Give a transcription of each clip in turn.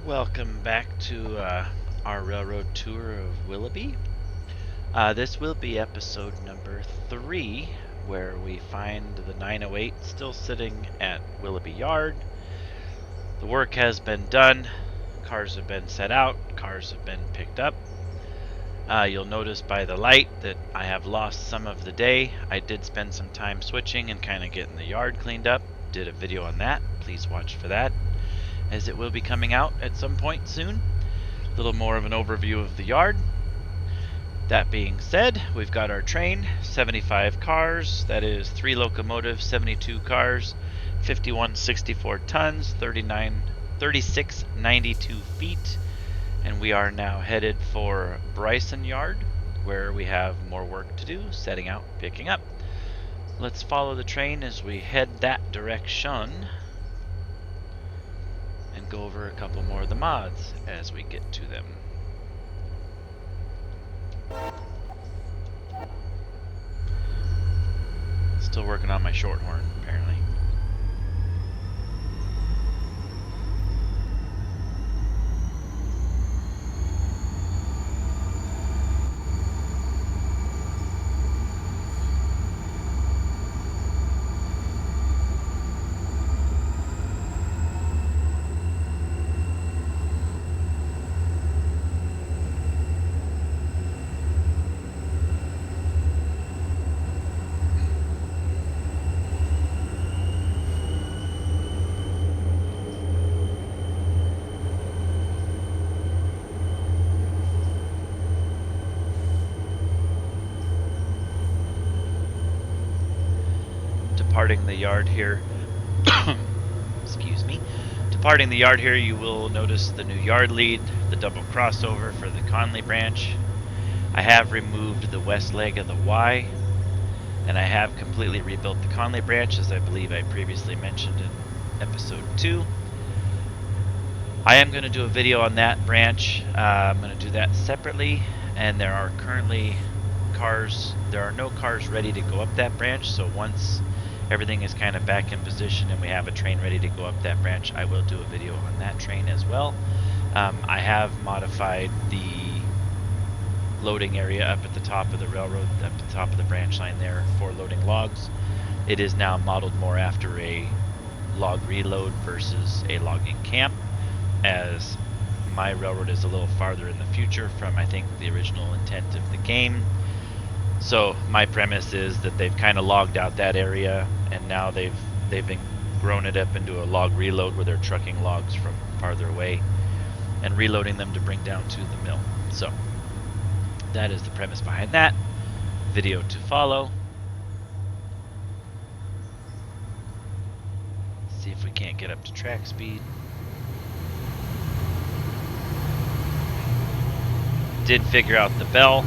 Welcome back to our railroad tour of Willoughby. This will be episode number 3, where we find the 908 still sitting at Willoughby Yard. The work has been done, cars have been set out, cars have been picked up. You'll notice by the light that I have lost some of the day. I did spend some time switching and kind of getting the yard cleaned up. Did a video on that. Please watch for that, as it will be coming out at some point soon. A little more of an overview of the yard. That being said, we've got our train, 75 cars, that is 3 locomotives, 72 cars, 5164 tons, 3692 feet, and we are now headed for Bryson Yard, where we have more work to do, setting out, picking up. Let's follow the train as we head that direction and go over a couple more of the mods as we get to them. Still working on my shorthorn, apparently. Departing the yard here, excuse me, departing the yard here, you will notice the new yard lead, the double crossover for the Conley branch. I have removed the west leg of the Y, and I have completely rebuilt the Conley branch, as I believe I previously mentioned in episode 2. I am going to do a video on that branch. I'm going to do that separately, and there are no cars ready to go up that branch, so once everything is kind of back in position and we have a train ready to go up that branch, I will do a video on that train as well. I have modified the loading area up at the top of the railroad, up at the top of the branch line there for loading logs. It is now modeled more after a log reload versus a logging camp, as my railroad is a little farther in the future from, I think, the original intent of the game. So my premise is that they've kind of logged out that area, and now they've grown it up into a log reload where they're trucking logs from farther away and reloading them to bring down to the mill. So that is the premise behind that. Video to follow. See if we can't get up to track speed. Did figure out the bell.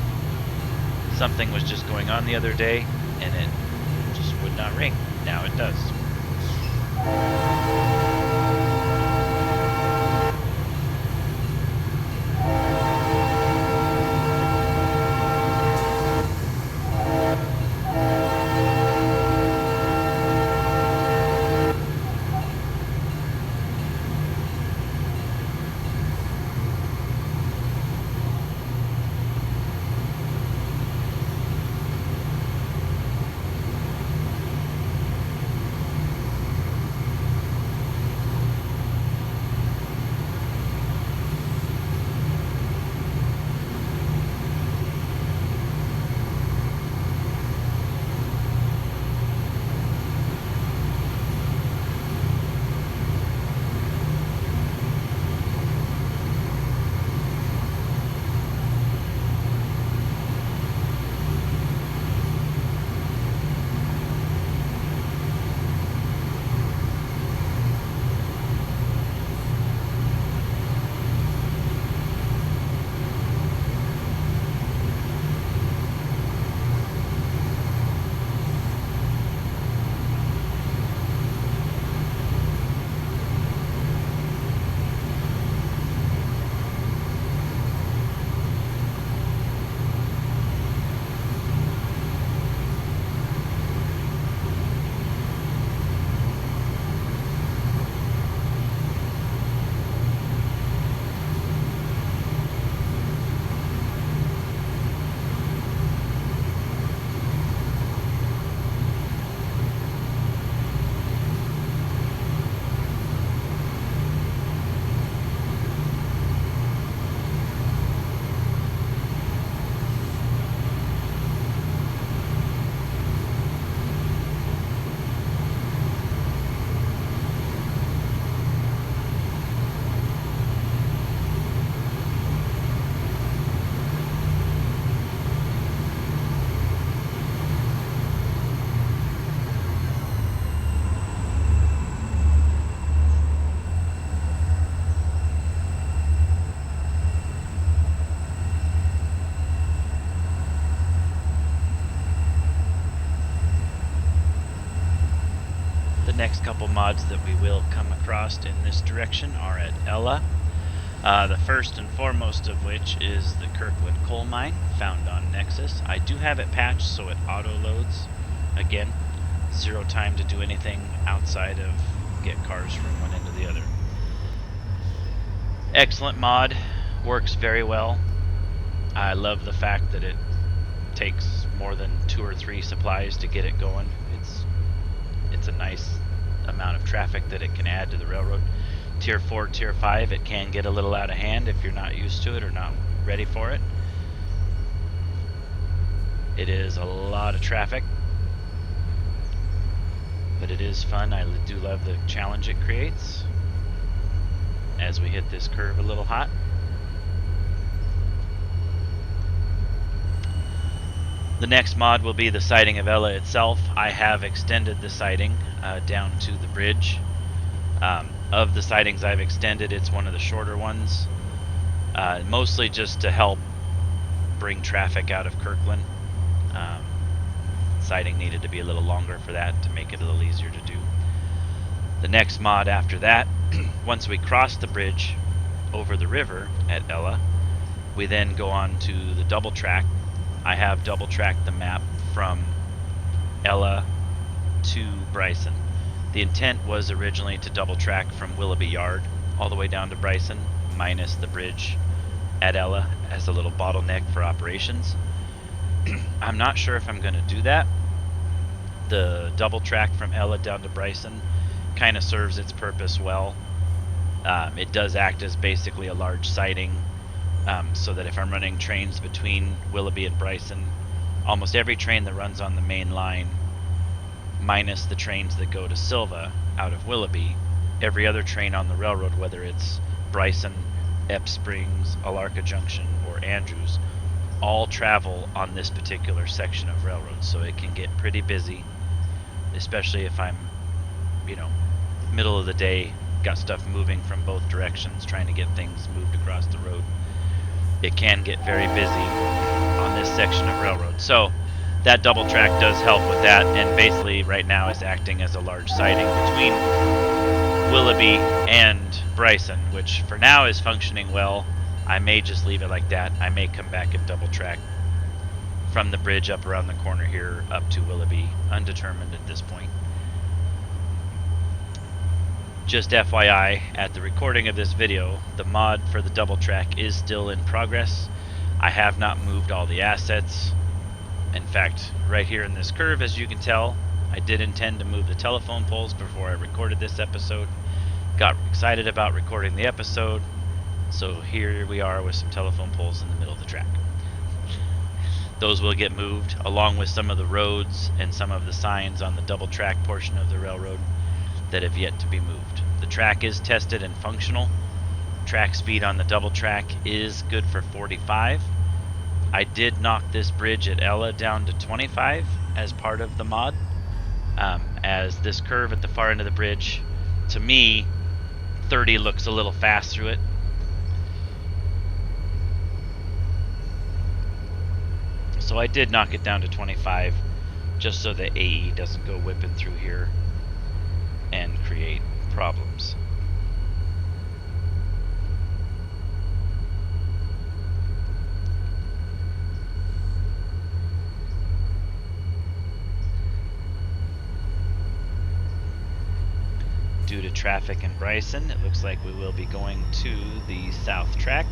Something was just going on the other day, and it just would not ring. Now it does. next couple mods that we will come across in this direction are at Ella. The first and foremost of which is the Kirkwood coal mine found on Nexus. I do have it patched so it auto-loads. Again, 0 time to do anything outside of get cars from one end to the other. Excellent mod, works very well. I love the fact that it takes more than 2 or 3 supplies to get it going. It's a nice amount of traffic that it can add to the railroad. Tier 4, Tier 5, it can get a little out of hand if you're not used to it or not ready for it. It is a lot of traffic, but it is fun. I do love the challenge it creates as we hit this curve a little hot. The next mod will be the siding of Ella itself. I have extended the siding down to the bridge. Of the sidings I've extended, it's one of the shorter ones, mostly just to help bring traffic out of Kirkland. Siding needed to be a little longer for that to make it a little easier to do. The next mod after that, once we cross the bridge over the river at Ella, we then go on to the double track. I have double tracked the map from Ella to Bryson. The intent was originally to double track from Willoughby Yard all the way down to Bryson, minus the bridge at Ella as a little bottleneck for operations. I'm not sure if I'm going to do that. The double track from Ella down to Bryson kind of serves its purpose well. It does act as basically a large siding, so that if I'm running trains between Willoughby and Bryson, almost every train that runs on the main line, minus the trains that go to Silva out of Willoughby, every other train on the railroad, whether it's Bryson, Epps Springs, Alarka Junction, or Andrews, all travel on this particular section of railroad. So it can get pretty busy, especially if I'm, middle of the day, got stuff moving from both directions, trying to get things moved across the road. It can get very busy on this section of railroad. So that double track does help with that, and basically right now is acting as a large siding between Willoughby and Bryson, which for now is functioning well. I may just leave it like that. I may come back and double track from the bridge up around the corner here up to Willoughby, undetermined at this point. Just FYI, at the recording of this video, the mod for the double track is still in progress. I have not moved all the assets. In fact, right here in this curve, as you can tell, I did intend to move the telephone poles before I recorded this episode. Got excited about recording the episode, so here we are with some telephone poles in the middle of the track. Those will get moved, along with some of the roads and some of the signs on the double track portion of the railroad that have yet to be moved. The track is tested and functional. Track speed on the double track is good for 45. I did knock this bridge at Ella down to 25 as part of the mod, as this curve at the far end of the bridge, to me, 30 looks a little fast through it. So I did knock it down to 25 just so the AE doesn't go whipping through here and create problems. Due to traffic in Bryson, it looks like we will be going to the south track.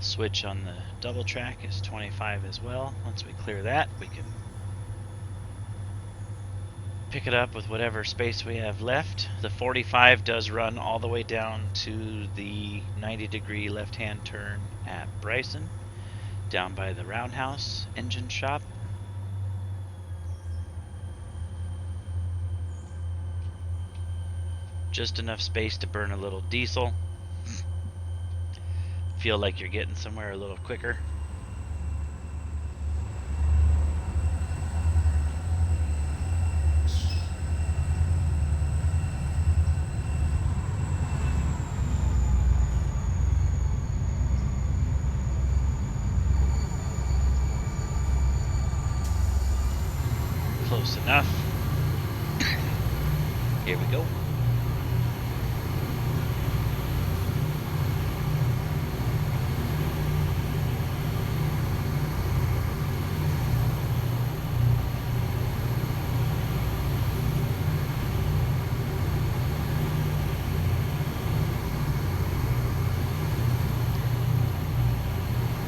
Switch on the double track is 25 as well. Once we clear that, we can pick it up with whatever space we have left. The 45 does run all the way down to the 90-degree left-hand turn at Bryson, down by the Roundhouse engine shop. Just enough space to burn a little diesel. Feel like you're getting somewhere a little quicker. Close enough. Here we go.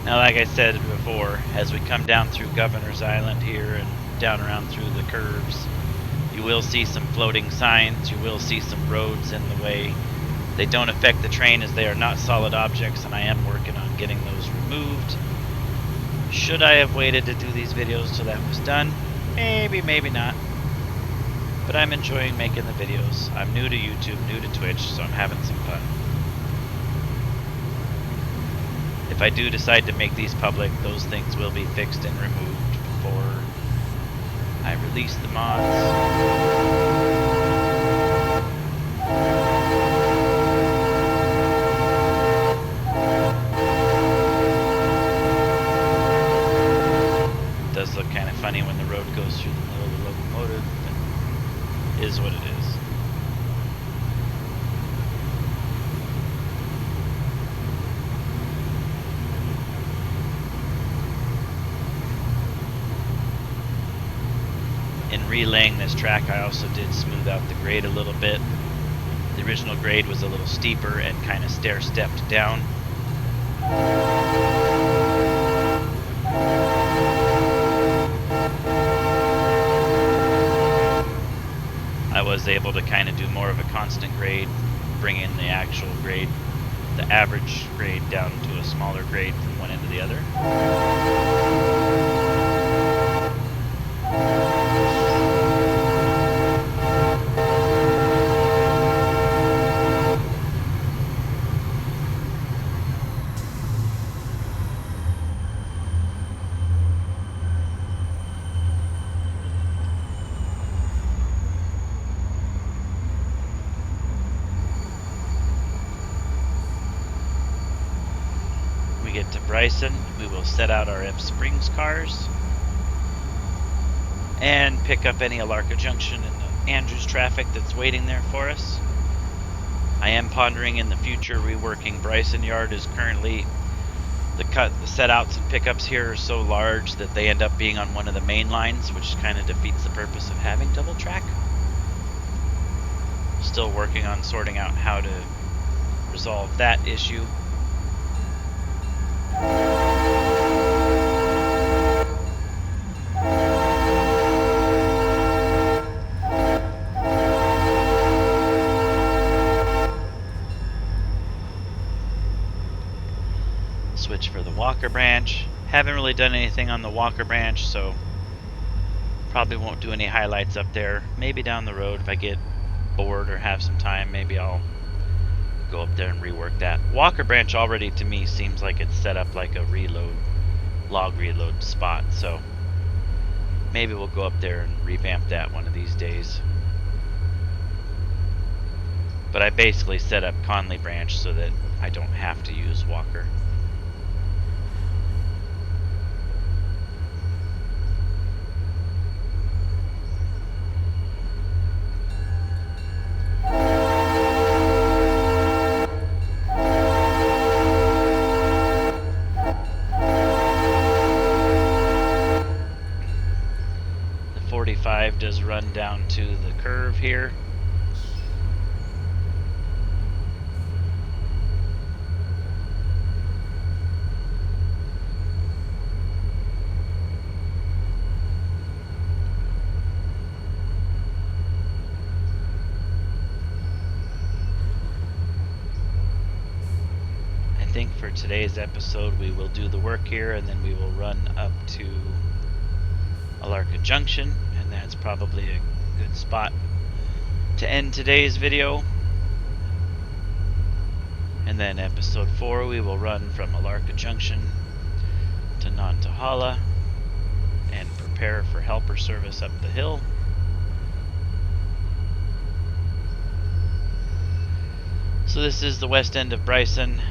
Now, like I said before, as we come down through Governor's Island here and down around through the curves, you will see some floating signs, you will see some roads in the way. They don't affect the train as they are not solid objects, and I am working on getting those removed. Should I have waited to do these videos till that was done? Maybe, maybe not. But I'm enjoying making the videos. I'm new to YouTube, new to Twitch, so I'm having some fun. If I do decide to make these public, those things will be fixed and removed before I release the mods. It does look kind of funny when the road goes through the middle of the locomotive, but it is what it is. In relaying this track, I also did smooth out the grade a little bit. The original grade was a little steeper and kind of stair-stepped down. I was able to kind of do more of a constant grade, bring in the actual grade, the average grade down to a smaller grade from one end to the other. Get to Bryson, we will set out our Ebb Springs cars and pick up any Alarka Junction and the Andrews traffic that's waiting there for us. I am pondering in the future reworking Bryson Yard, as currently the set-outs and pickups here are so large that they end up being on one of the main lines, which kind of defeats the purpose of having double track. Still working on sorting out how to resolve that issue. Switch for the Walker branch. Haven't really done anything on the Walker branch, so probably won't do any highlights up there. Maybe down the road if I get bored or have some time, maybe I'll go up there and rework that. Walker branch already to me seems like it's set up like a log reload spot, so maybe we'll go up there and revamp that one of these days. But I basically set up Conley branch so that I don't have to use Walker. Does run down to the curve here. today's episode, we will do the work here, and then we will run up to Alarka Junction, and that's probably a good spot to end today's video. And then episode 4, we will run from Alarka Junction to Nantahala and prepare for helper service up the hill. So this is the west end of Bryson.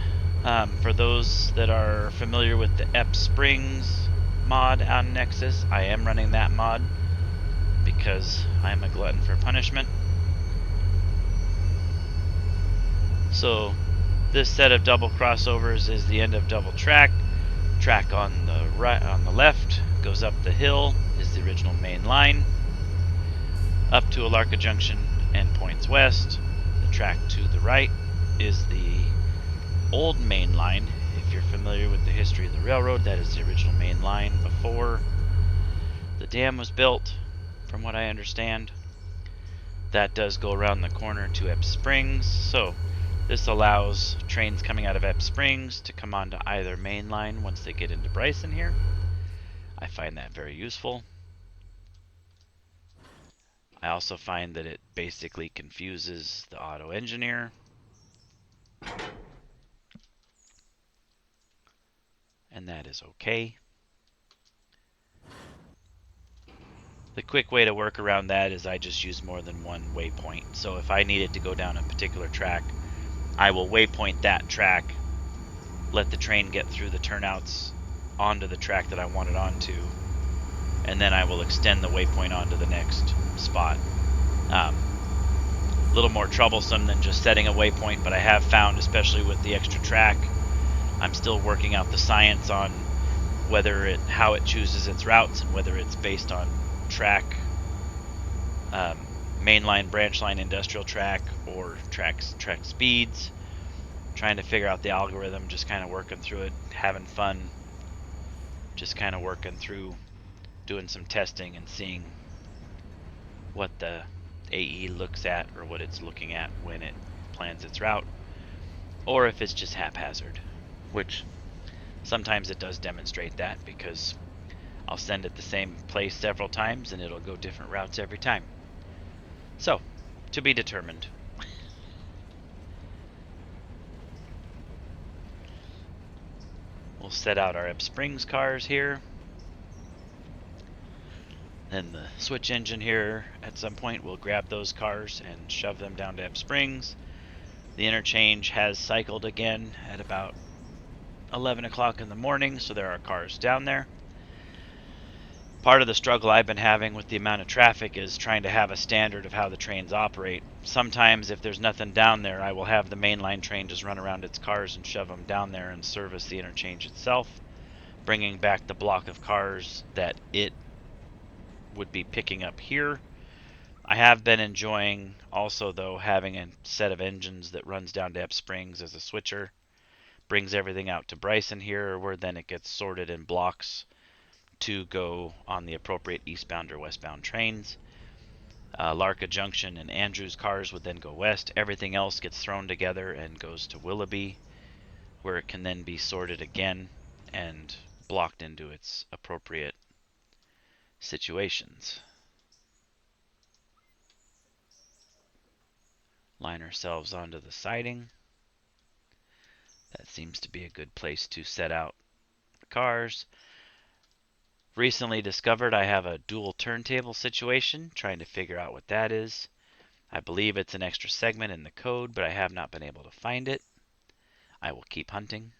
For those that are familiar with the Ep Springs mod on Nexus, I am running that mod because I'm a glutton for punishment. So this set of double crossovers is the end of double track. Track on the right, on the left, goes up the hill, is the original main line. Up to Alarka Junction and points west. The track to the right is the old main line. If you're familiar with the history of the railroad, that is the original main line before the dam was built, from what I understand. That does go around the corner to Ep Springs, so this allows trains coming out of Ep Springs to come onto either main line once they get into Bryson here. I find that very useful. I also find that it basically confuses the auto engineer. And that is okay. The quick way to work around that is I just use more than one waypoint. So if I needed to go down a particular track, I will waypoint that track, let the train get through the turnouts onto the track that I want it onto, and then I will extend the waypoint onto the next spot. A little more troublesome than just setting a waypoint, but I have found, especially with the extra track, I'm still working out the science on how it chooses its routes and whether it's based on track, mainline, branch line, industrial track, or track speeds. Trying to figure out the algorithm, just kind of working through it, having fun, just kind of working through, doing some testing and seeing what the AE looks at or what it's looking at when it plans its route, or if it's just haphazard, which sometimes it does demonstrate that because I'll send it the same place several times and it'll go different routes every time. So, to be determined. We'll set out our Ep Springs cars here. Then the switch engine here, at some point we'll grab those cars and shove them down to Ep Springs. The interchange has cycled again at about 11 o'clock in the morning, so there are cars down there. Part of the struggle I've been having with the amount of traffic is trying to have a standard of how the trains operate. Sometimes if there's nothing down there, I will have the mainline train just run around its cars and shove them down there and service the interchange itself, bringing back the block of cars that it would be picking up here. I have been enjoying also, though, having a set of engines that runs down to Ep Springs as a switcher. Brings everything out to Bryson here, where then it gets sorted in blocks to go on the appropriate eastbound or westbound trains. Alarka Junction and Andrews cars would then go west. Everything else gets thrown together and goes to Willoughby, where it can then be sorted again and blocked into its appropriate situations. Line ourselves onto the siding. That seems to be a good place to set out the cars. Recently discovered I have a dual turntable situation, trying to figure out what that is. I believe it's an extra segment in the code, but I have not been able to find it. I will keep hunting.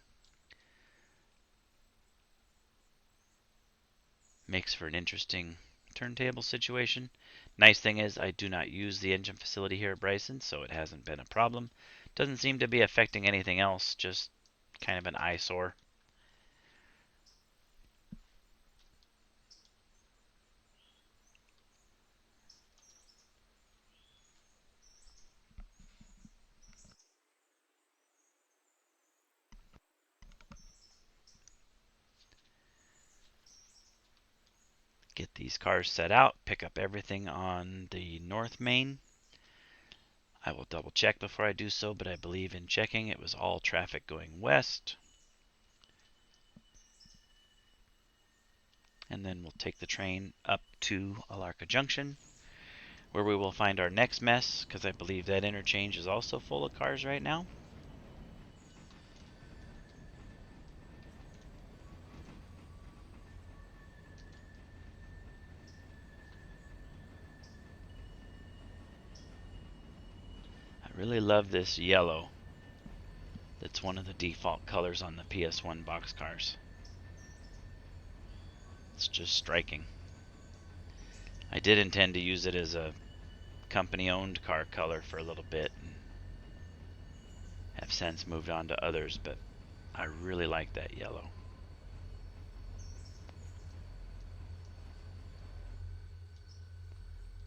Makes for an interesting turntable situation. Nice thing is I do not use the engine facility here at Bryson, so it hasn't been a problem. Doesn't seem to be affecting anything else, just kind of an eyesore. Get these cars set out, pick up everything on the north main. I will double check before I do so, but I believe in checking it was all traffic going west. and then we'll take the train up to Alarka Junction, where we will find our next mess, because I believe that interchange is also full of cars right now. I really love this yellow. That's one of the default colors on the PS1 boxcars. It's just striking. I did intend to use it as a company-owned car color for a little bit, and have since moved on to others, but I really like that yellow.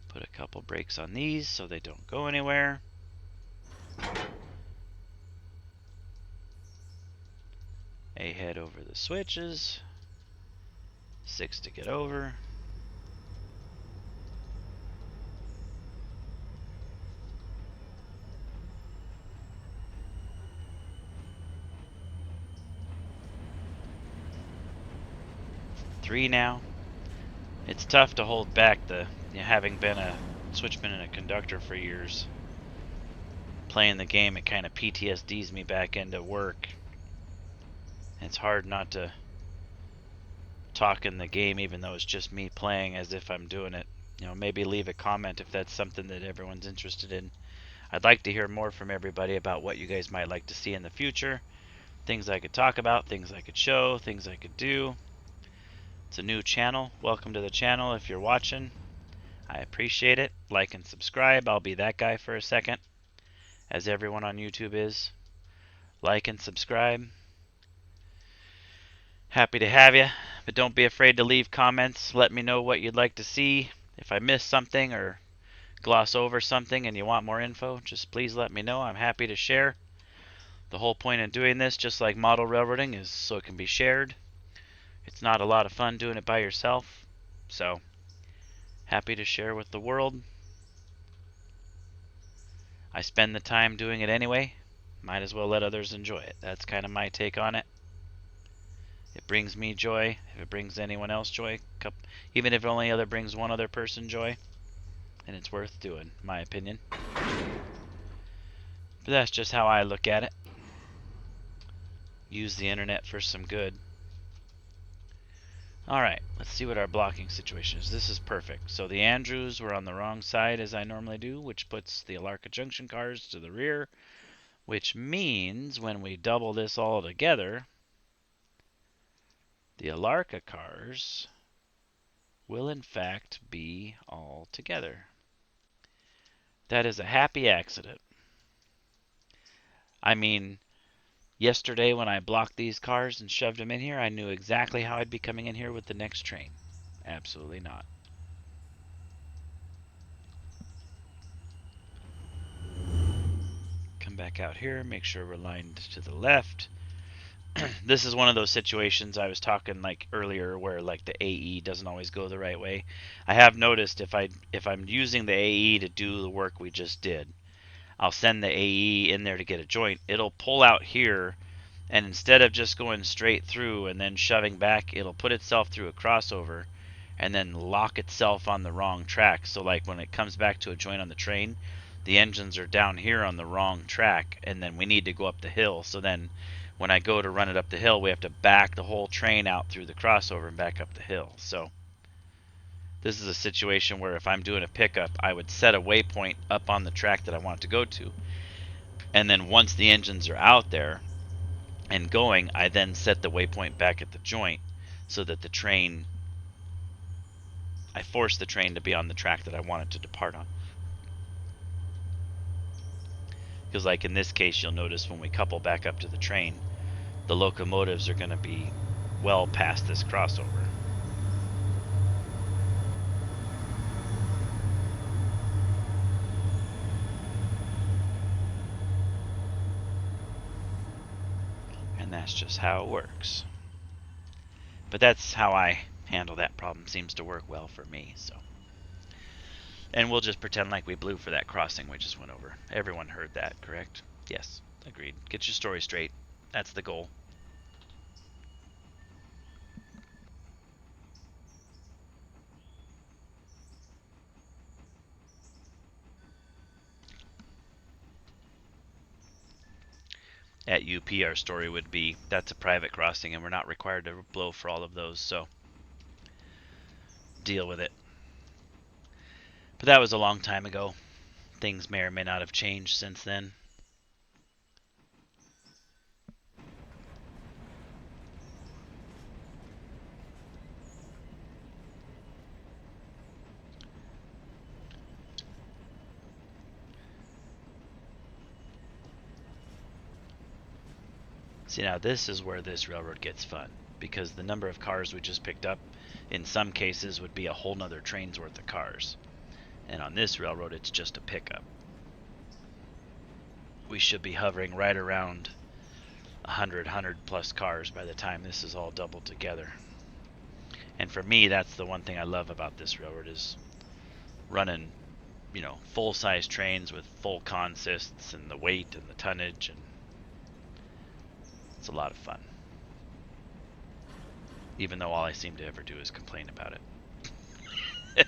Put a couple brakes on these so they don't go anywhere. A head over the switches. 6 to get over. Three now. It's tough to hold back having been a switchman and a conductor for years. Playing the game, it kind of PTSDs me back into work. It's hard not to talk in the game, even though it's just me playing as if I'm doing it. You know, maybe leave a comment if that's something that everyone's interested in. I'd like to hear more from everybody about what you guys might like to see in the future. Things I could talk about, things I could show, things I could do. It's a new channel. Welcome to the channel if you're watching. I appreciate it. Like and subscribe. I'll be that guy for a second, as everyone on YouTube is. Like and subscribe. Happy to have you, but don't be afraid to leave comments. Let me know what you'd like to see. If I missed something or gloss over something and you want more info, just please let me know. I'm happy to share. The whole point of doing this, just like model railroading, is so it can be shared. It's not a lot of fun doing it by yourself, so happy to share with the world. I spend the time doing it anyway. Might as well let others enjoy it. That's kind of my take on it. It brings me joy. If it brings anyone else joy, even if it only brings one other person joy, then it's worth doing, in my opinion. But that's just how I look at it. Use the internet for some good. Alright, let's see what our blocking situation is. This is perfect. So the Andrews were on the wrong side, as I normally do, which puts the Alarka Junction cars to the rear, which means when we double this all together, the Alarka cars will in fact be all together. That is a happy accident. I mean, yesterday when I blocked these cars and shoved them in here, I knew exactly how I'd be coming in here with the next train. Absolutely not. Come back out here, make sure we're lined to the left. This is one of those situations I was talking like earlier where like the AE doesn't always go the right way. I have noticed if I'm using the AE to do the work we just did, I'll send the AE in there to get a joint. It'll pull out here, and instead of just going straight through and then shoving back, it'll put itself through a crossover and then lock itself on the wrong track. So like when it comes back to a joint on the train, the engines are down here on the wrong track, and then we need to go up the hill. So then when I go to run it up the hill, we have to back the whole train out through the crossover and back up the hill. So this is a situation where if I'm doing a pickup, I would set a waypoint up on the track that I want it to go to. And then once the engines are out there and going, I then set the waypoint back at the joint so that the train, I force the train to be on the track that I want it to depart on. Because like in this case, you'll notice when we couple back up to the train, the locomotives are going to be well past this crossover. And that's just how it works. But that's how I handle that problem. Seems to work well for me, so. And we'll just pretend like we blew for that crossing we just went over. Everyone heard that, correct? Yes, agreed. Get your story straight. That's the goal. At UP, our story would be that's a private crossing and we're not required to blow for all of those, so deal with it. But that was a long time ago. Things may or may not have changed since then. See, now this is where this railroad gets fun, because the number of cars we just picked up in some cases would be a whole nother train's worth of cars. And on this railroad, it's just a pickup. We should be hovering right around 100 plus cars by the time this is all doubled together. And for me, that's the one thing I love about this railroad is running, you know, full-size trains with full consists and the weight and the tonnage, and it's a lot of fun. Even though all I seem to ever do is complain about it.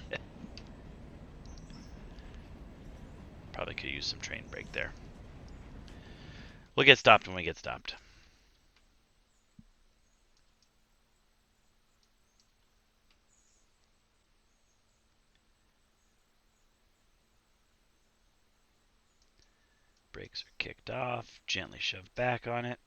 Probably could use some train brake there. We'll get stopped when we get stopped. Brakes are kicked off. Gently shove back on it.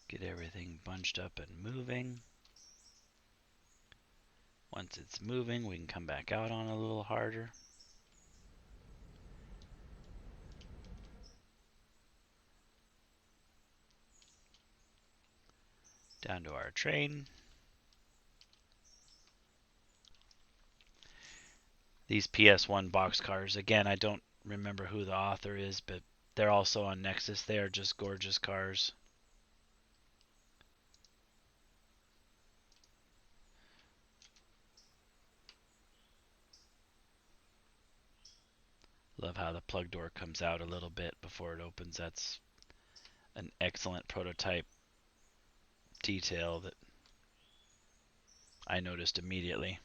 Get everything bunched up and moving. Once it's moving, we can come back out on a little harder. Down to our train. These PS1 boxcars, again, I don't remember who the author is, but they're also on Nexus. They are just gorgeous cars. Love how the plug door comes out a little bit before it opens. That's an excellent prototype detail that I noticed immediately.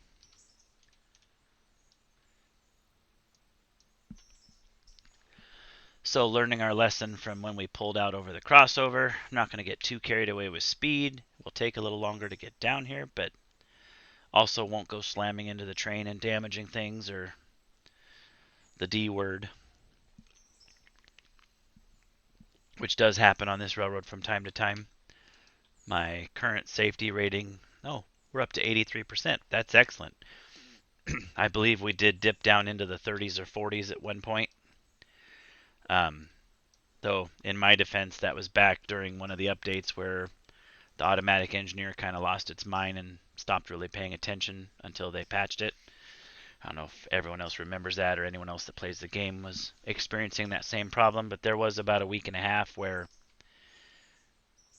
So learning our lesson from when we pulled out over the crossover, I'm not going to get too carried away with speed. We'll take a little longer to get down here, but also won't go slamming into the train and damaging things, or the D word, which does happen on this railroad from time to time. My current safety rating, we're up to 83%. That's excellent. I believe we did dip down into the 30s or 40s at one point. Though, in my defense, that was back during one of the updates where the automatic engineer kind of lost its mind and stopped really paying attention until they patched it. I don't know if everyone else remembers that, or anyone else that plays the game was experiencing that same problem, but there was about a week and a half where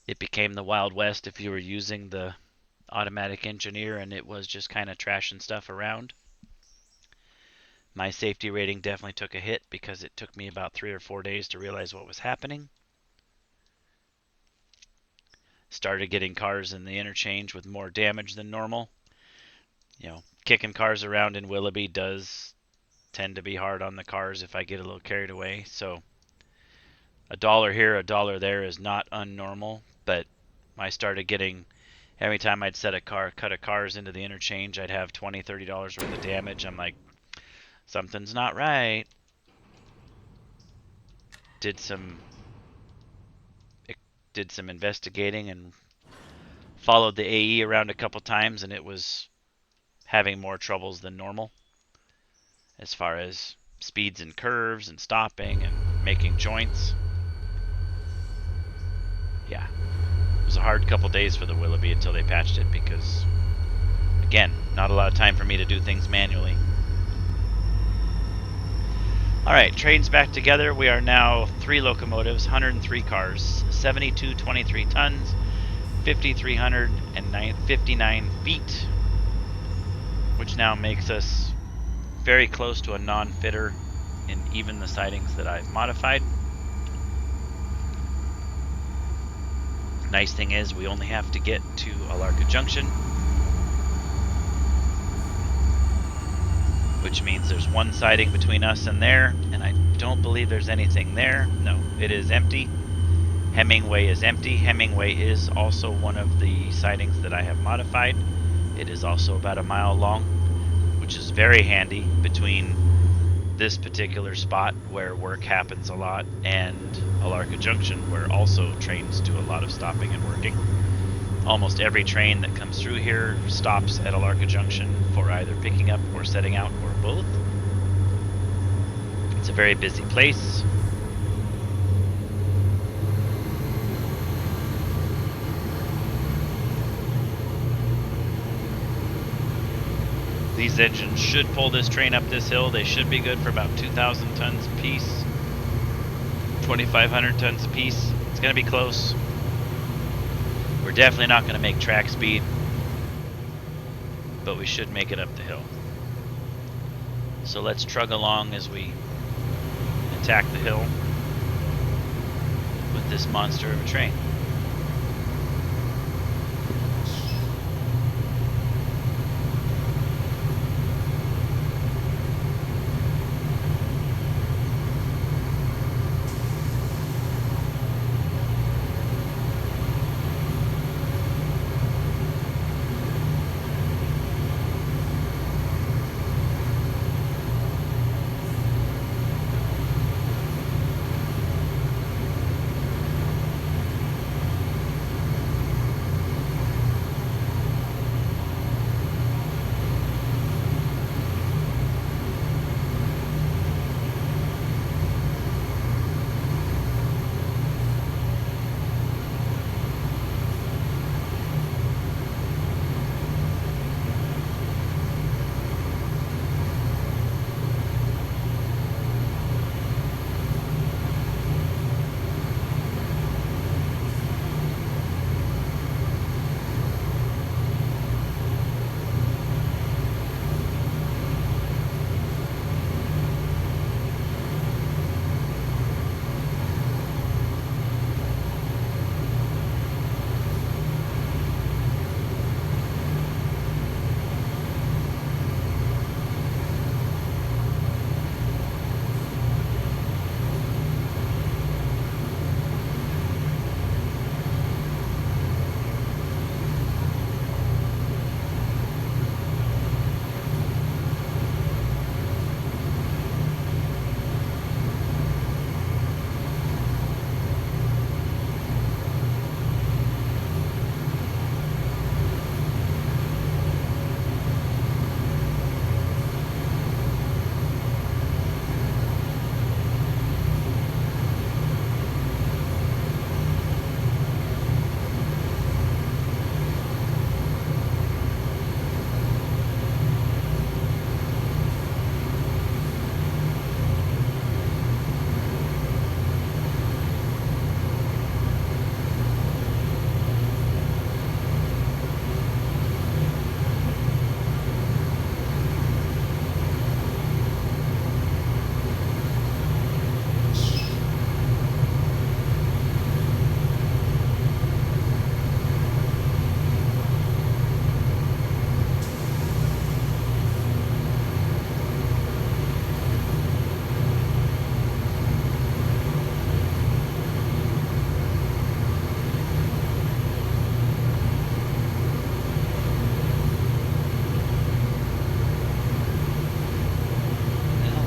it became the Wild West if you were using the automatic engineer, and it was just kind of trashing stuff around. My safety rating definitely took a hit because it took me about 3 or 4 days to realize what was happening. Started getting cars in the interchange with more damage than normal. You know, kicking cars around in Willoughby does tend to be hard on the cars if I get a little carried away. So $1 here, $1 there is not unnormal, but I started getting, every time I'd cut of cars into the interchange, I'd have $20, $30 worth of damage. I'm like, something's not right. Did some investigating and followed the AE around a couple times, and it was having more troubles than normal as far as speeds and curves and stopping and making joints. Yeah, it was a hard couple days for the Willoughby until they patched it because, again, not a lot of time for me to do things manually. Alright, trains back together. We are now 3 locomotives, 103 cars, 7223 tons, 5,359 feet, which now makes us very close to a non-fitter in even the sidings that I've modified. Nice thing is we only have to get to Alarka Junction, which means there's one siding between us and there, and I don't believe there's anything there. No, it is empty. Hemingway is empty. Hemingway is also one of the sidings that I have modified. It is also about a mile long, which is very handy between this particular spot where work happens a lot and Alarka Junction, where also trains do a lot of stopping and working. Almost every train that comes through here stops at Alarka Junction for either picking up or setting out or both. It's a very busy place. These engines should pull this train up this hill. They should be good for about 2,000 tons a piece, 2,500 tons a piece. It's going to be close. We're definitely not going to make track speed, but we should make it up the hill. So let's trug along as we attack the hill with this monster of a train.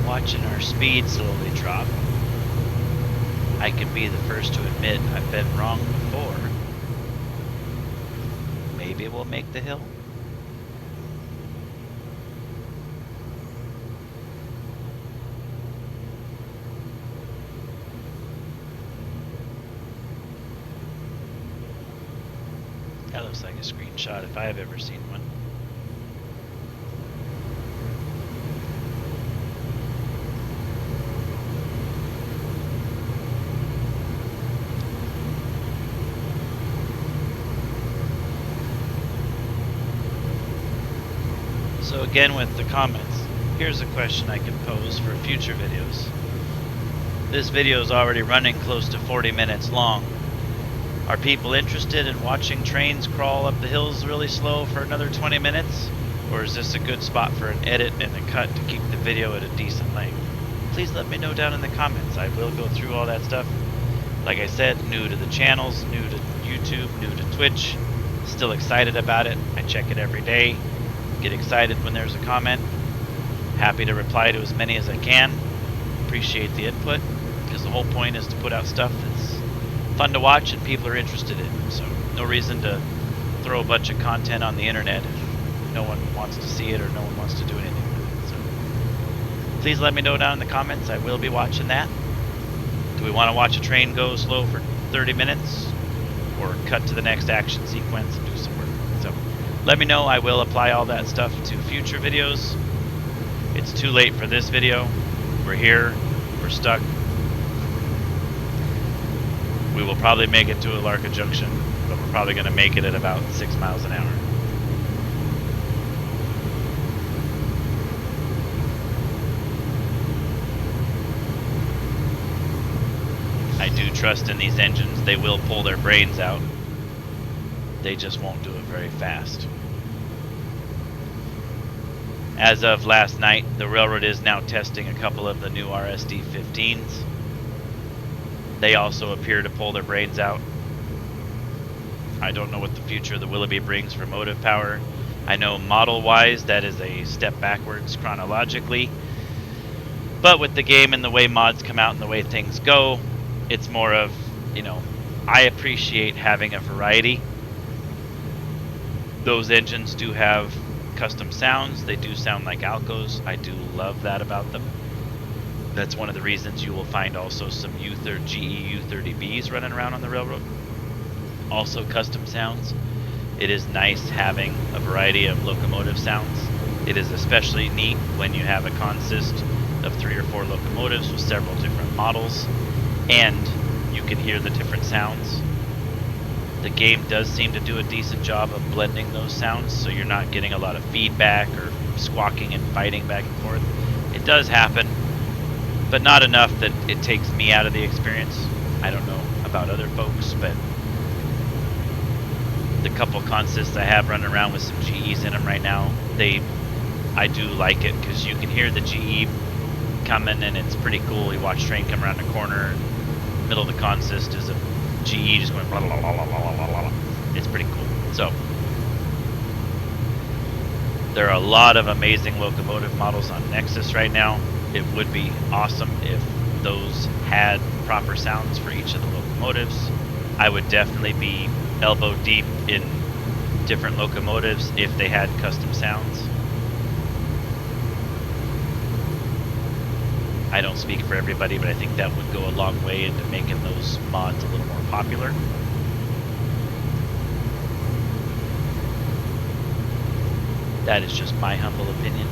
Watching our speed slowly drop. I can be the first to admit I've been wrong before. Maybe we'll make the hill. That looks like a screenshot if I've ever seen one. So again, with the comments, here's a question I can pose for future videos. This video is already running close to 40 minutes long. Are people interested in watching trains crawl up the hills really slow for another 20 minutes? Or is this a good spot for an edit and a cut to keep the video at a decent length? Please let me know down in the comments. I will go through all that stuff. Like I said, new to the channels, new to YouTube, new to Twitch. Still excited about it. I check it every day. Get excited when there's a comment. Happy to reply to as many as I can. Appreciate the input, because the whole point is to put out stuff that's fun to watch and people are interested in. So no reason to throw a bunch of content on the internet if no one wants to see it or no one wants to do anything with it. So please let me know down in the comments. I will be watching that. Do we want to watch a train go slow for 30 minutes or cut to the next action sequence and do some work? So let me know. I will apply all that stuff to future videos. It's too late for this video. We're here. We're stuck. We will probably make it to Alarka Junction, but we're probably going to make it at about 6 miles an hour. I do trust in these engines. They will pull their brains out. They just won't do it very fast. As of last night, the railroad is now testing a couple of the new RSD-15s. They also appear to pull their brains out. I don't know what the future of the Willoughby brings for motive power. I know model-wise that is a step backwards chronologically. But with the game and the way mods come out and the way things go, it's more of, you know, I appreciate having a variety. Those engines do have custom sounds. They do sound like Alcos. I do love that about them. That's one of the reasons you will find also some GE U30Bs running around on the railroad. Also custom sounds. It is nice having a variety of locomotive sounds. It is especially neat when you have a consist of 3 or 4 locomotives with several different models and you can hear the different sounds. The game does seem to do a decent job of blending those sounds, so you're not getting a lot of feedback or squawking and fighting back and forth. It does happen, but not enough that it takes me out of the experience. I don't know about other folks, but the couple consists I have running around with some GEs in them right now, I do like it because you can hear the GE coming and it's pretty cool. You watch train come around the corner, middle of the consist is a GE just going blah, blah, blah, blah, blah, blah, blah. It's pretty cool. So there are a lot of amazing locomotive models on Nexus right now. It would be awesome if those had proper sounds for each of the locomotives. I would definitely be elbow deep in different locomotives if they had custom sounds. I don't speak for everybody, but I think that would go a long way into making those mods a little more popular. That is just my humble opinion.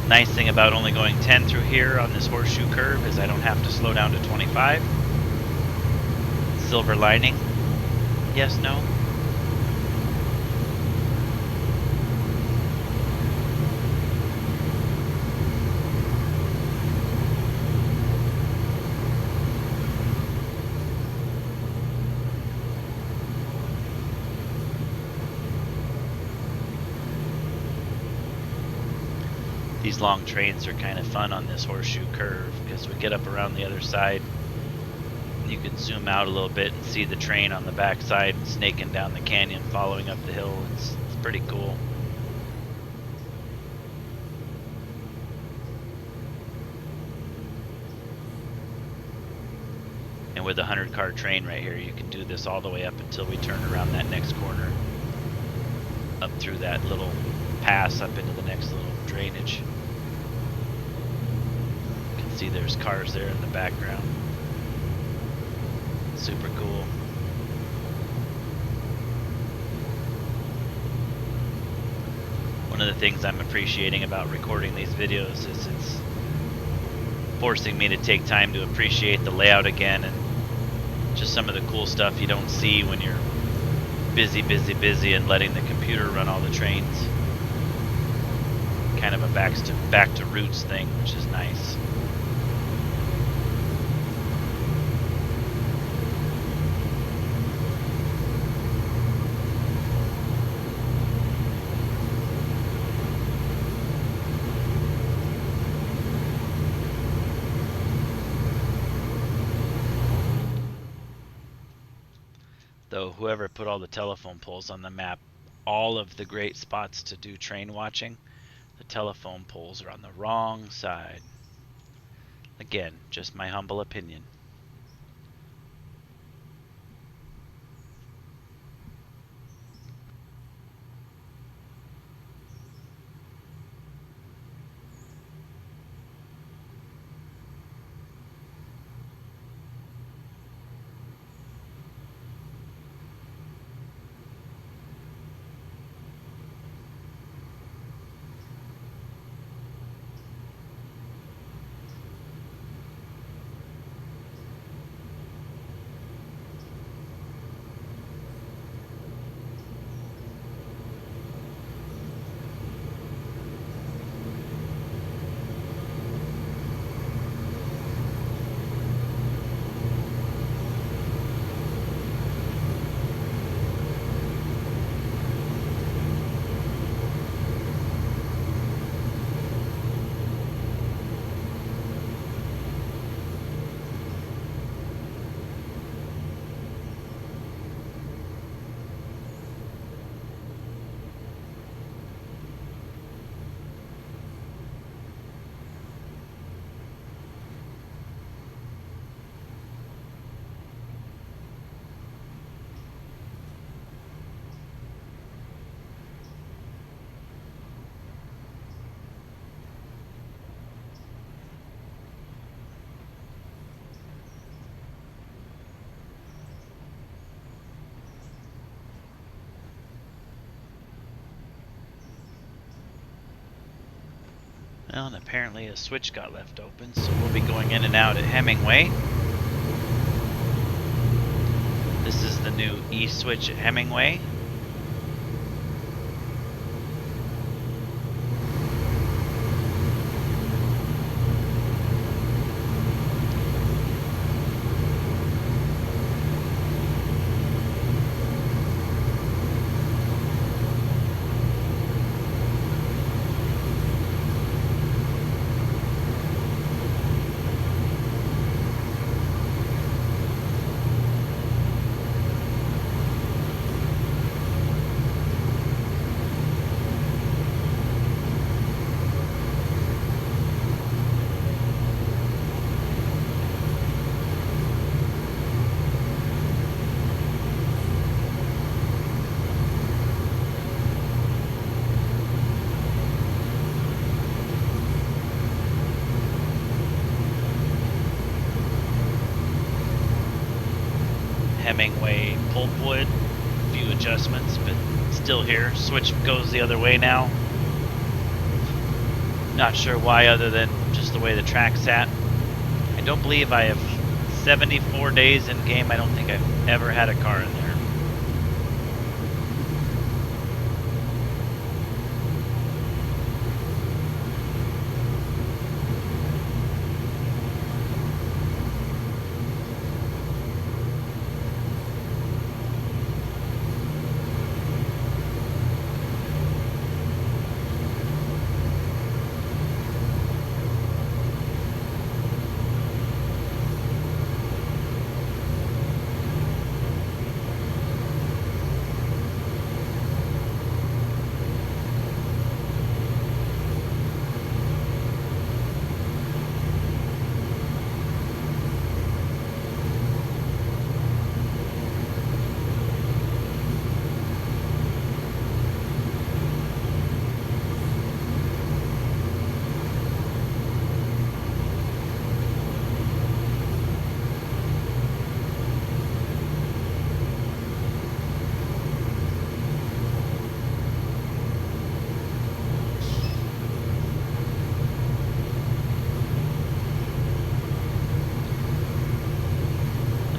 Nice thing about only going 10 through here on this horseshoe curve is I don't have to slow down to 25. Silver lining. Yes, no? These long trains are kind of fun on this horseshoe curve because we get up around the other side. You can zoom out a little bit and see the train on the back side snaking down the canyon, following up the hill. It's pretty cool. And with a 100-car train right here, you can do this all the way up until we turn around that next corner, up through that little pass up into the next little drainage. You can see there's cars there in the background. Super cool. One of the things I'm appreciating about recording these videos is it's forcing me to take time to appreciate the layout again and just some of the cool stuff you don't see when you're busy and letting the computer run all the trains. Kind of a back to roots thing, which is nice. So whoever put all the telephone poles on the map, all of the great spots to do train watching, the telephone poles are on the wrong side. Again, just my humble opinion. Well, and apparently a switch got left open, so we'll be going in and out at Hemingway. This is the new east switch at Hemingway. Hemingway pulpwood, a few adjustments, but still here. Switch goes the other way now. Not sure why, other than just the way the track's sat. I don't believe I have 74 days in game. I don't think I've ever had a car in there.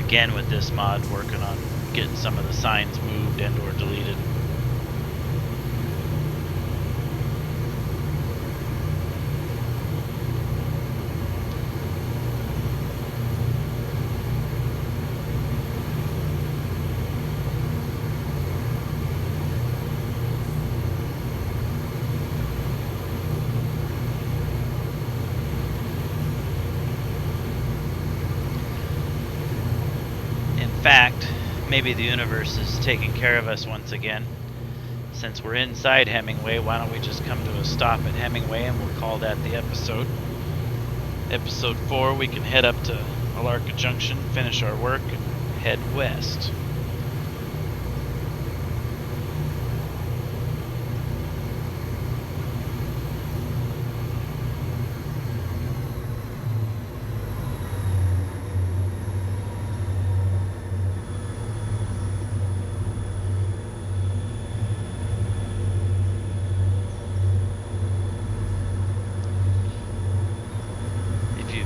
Again, with this mod, working on getting some of the signs moved and or deleted. In fact, maybe the universe is taking care of us once again. Since we're inside Hemingway, why don't we just come to a stop at Hemingway and we'll call that the episode. Episode 4, we can head up to Alarka Junction, finish our work, and head west.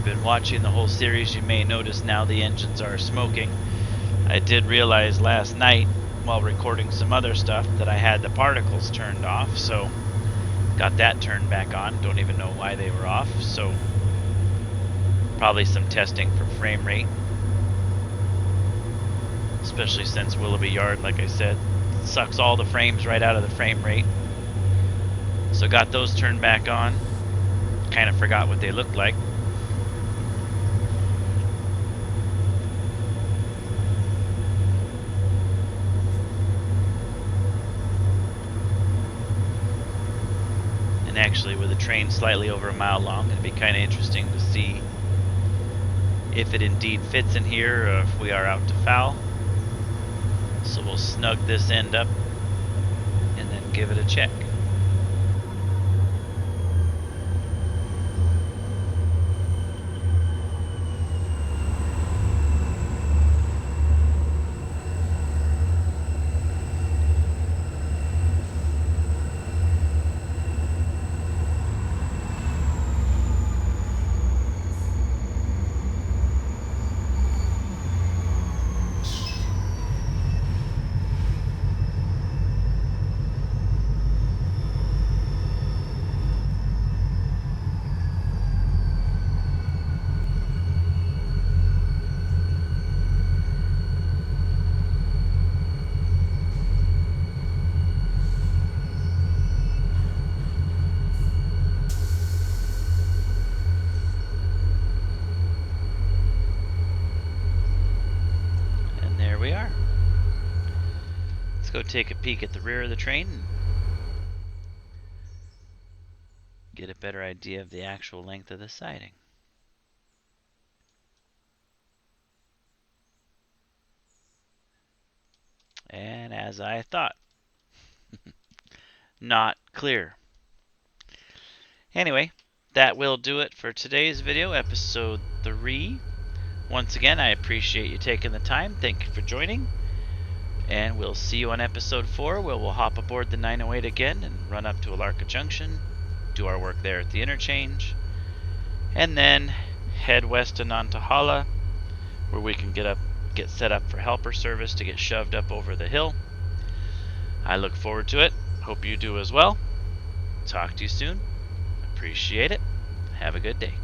Been watching the whole series, you may notice now the engines are smoking. I did realize last night while recording some other stuff that I had the particles turned off, so got that turned back on. Don't even know why they were off, so probably some testing for frame rate, especially since Willoughby Yard, like I said, sucks all the frames right out of the frame rate. So got those turned back on. Kind of forgot what they looked like. And actually, with a train slightly over a mile long, it'd be kind of interesting to see if it indeed fits in here or if we are out to foul. So we'll snug this end up and then give it a check. We are. Let's go take a peek at the rear of the train and get a better idea of the actual length of the siding. And as I thought, not clear. Anyway, that will do it for today's video, episode 3. Once again, I appreciate you taking the time. Thank you for joining. And we'll see you on episode 4, where we'll hop aboard the 908 again and run up to Alarka Junction, do our work there at the interchange, and then head west to Nantahala, where we can get set up for helper service to get shoved up over the hill. I look forward to it. Hope you do as well. Talk to you soon. Appreciate it. Have a good day.